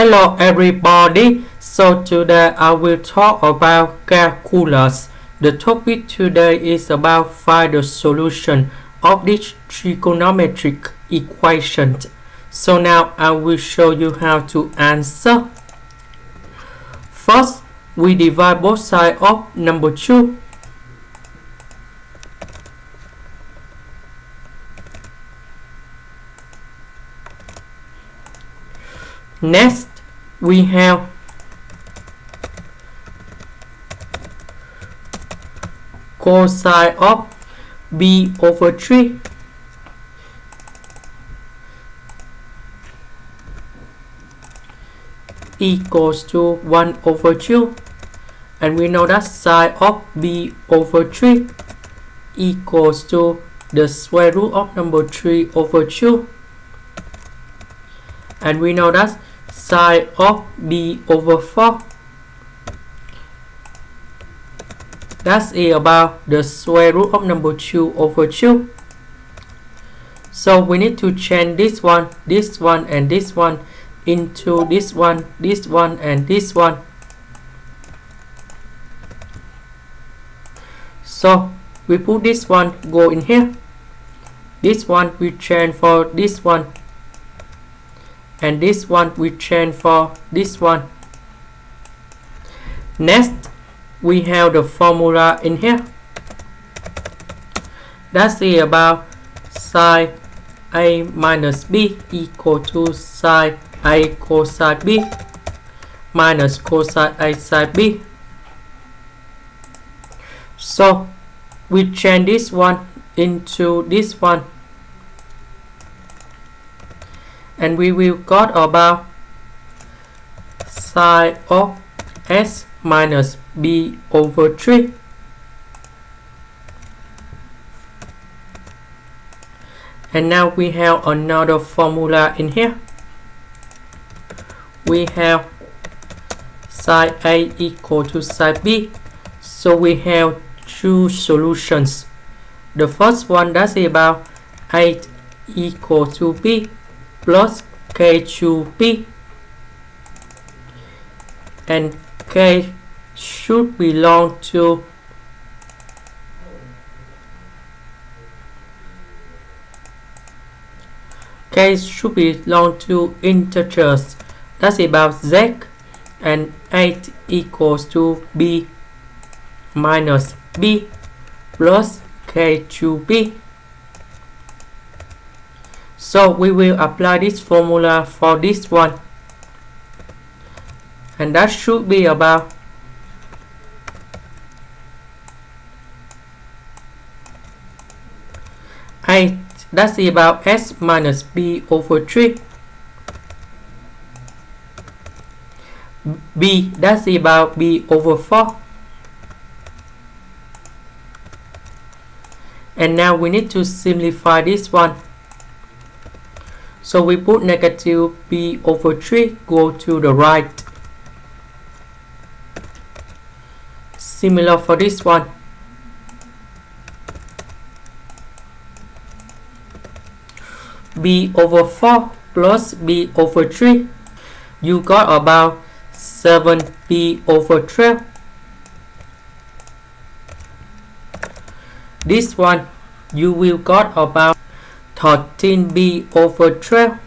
Hello everybody, so today I will talk about calculus. The topic today is about find the solution of this trigonometric equation. So now I will show you how to answer. First, we divide both sides of number 2. Next, we have cosine of b over 3 equals to 1 over 2, and we know that sine of b over 3 equals to the square root of number 3 over 2, and we know that sine of b over 4, that's about the square root of number 2 over 2. So we need to change this one, and this one into this one, and this one. So we put this one go in here, this one we change for this one, and this one we change for this one. Next, we have the formula in here. That's about sine a minus b equal to sine a cosine b minus cosine a sine b. So we change this one into this one, and we will got about sine of s minus b over 3 and now we have another formula in here. We have sine a equal to sine b, so we have two solutions. The first one, that's about 8 equal to b plus k to b, and k should belong to integers. That's about z, and 8 equals to b minus b plus k to b. So we will apply this formula for this one, and that should be about that's about s minus b over 3, b that's about b over 4, and now we need to simplify this one. So we put negative b over 3 go to the right. Similar for this one. B over 4 plus b over 3, you got about 7b over 12. This one, you will got about 13b over 12.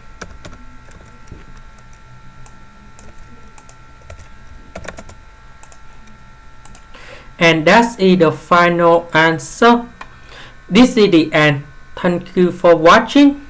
And that's the final answer. This is the end. Thank you for watching.